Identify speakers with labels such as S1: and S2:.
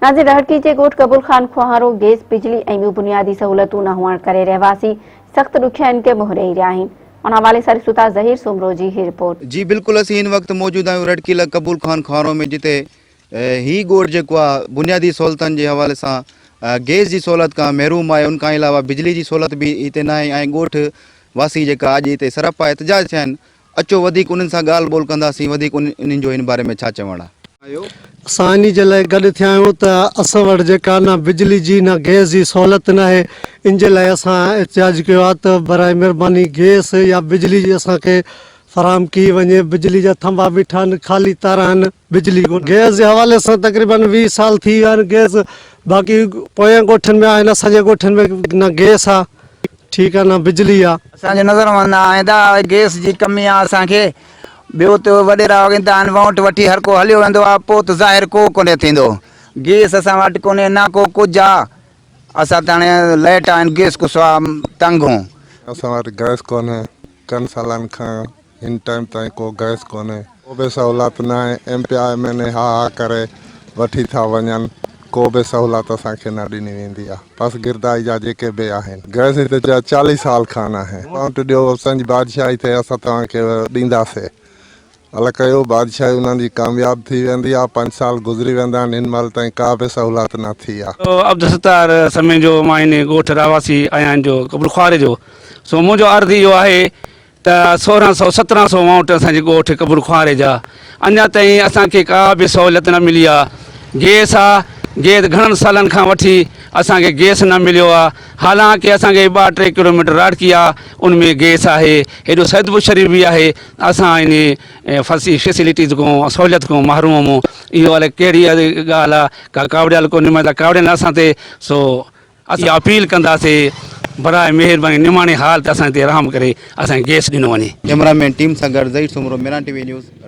S1: नाज़िर रहड़की जे ॻोठ कबूल खान खुहारो गैस बिजली ऐं ॿियूं बुनियादी सहूलियतूं न हुअण करे रहवासी सख़्त ॾुखियाईनि खे मुंहुं ॾेई रहिया आहिनि। उन हवाले सां ॾिसूं था ज़हीर सुमरो जी ही रिपोर्ट।
S2: जी बिल्कुल, असीं इन वक्त मौजूद आहियूं रड़कीला कबूल खान खुहारो में, जिते ही ॻोठ जेको आहे बुनियादी सहूलियतनि जे हवाले सां गैस जी सहूलियत खां महरूम आहे। उनखां अलावा बिजली जी सहूलियत भी हिते न आहे। ऐं ॻोठ वासी जेका अॼु हिते सरपा एहतिजाज थिया आहिनि, अचो वधीक उन्हनि सां ॻाल्हि ॿोल कंदासीं, वधीक उन्हनि जो इन बारे में छा चवणु आहे।
S3: असां इन जे लाइ गॾु थिया आहियूं त असां वटि जेका न बिजली जी न गैस जी सहूलियत न आहे। इन जे लाइ असां एहतिजाज कयो आहे त बराए महिरबानी गैस या बिजली जी असांखे फराहम की वञे। बिजली जा थंबा बीठा आहिनि, ख़ाली तार आहिनि, बिजली गैस जे हवाले सां तक़रीबन 20 साल थी विया आहिनि गैस। बाक़ी पोयनि ॻोठनि में आहिनि, असांजे ॻोठनि में न गैस आहे, ठीकु आहे, न बिजली आहे।
S4: असांजे नज़र में न आईंदा गैस जी कमी आहे असांखे। ॿियो त वॾेरा वेंदा आहिनि, वोट वठी हर को हलियो वेंदो आहे, पोइ त ज़ाहिर को कोन्हे थींदो। गैस असां वटि कोन्हे, न को कुझु आहे। असां त हाणे लाइट आहिनि, गैस को सवा तंग हूं।
S5: असां वटि गैस कोन्हे, कनि सालनि खां हिन टाइम ताईं को गैस कोन्हे, को बि सहूलियत न आहे। MPI हा करे वठी था वञनि, को बि सहूलियत असांखे न ॾिनी वेंदी आहे। बसि गिरदाई जा जेके बि आहिनि, गैस हिते 40 साल खां न आहे। वोट ॾियो, असांजी बादशाही थिए, असां तव्हांखे ॾींदासीं। अलाए कयो बादशाही उन्हनि जी कामयाब थी वेंदी आहे, 5 साल गुज़री वेंदा आहिनि, हिन महिल ताईं का बि सहूलियत न थी आहे।
S6: अब्दुल सत्तार समय जो मां इन ॻोठ रहवासी आहियां जो कबूल खुआरे जो। सो मुंहिंजो अर्ज़ु इहो आहे त 1600-1700 वोट असांजे ॻोठ कबूल खुआरे जा, अञा ताईं असांखे का बि सहूलियत न मिली आहे। गैस आहे, गैस घणनि सालनि खां वठी असांखे गैस न मिलियो आहे। हालांकि असांखे 2-3 किलोमीटर राड़की आहे, उन में गैस आहे। हेॾो सैदपुर शरीफ़ बि आहे। असां इन फैसिलिटीज़ खां सहूलियत खां महरूम आहियूं। इहो अलाए कहिड़ी ॻाल्हि आहे, का कावड़ियल को निमाइंदा कावड़ियल असां ते। सो असीं अपील कंदासीं, बराए महिरबानी निमाणे हाल त असां ते रहम करे असांखे गैस ॾिनो वञे।
S2: कैमरामैन टीम सां गॾु ज़हीर सुमरो, मीना TV न्यूज़।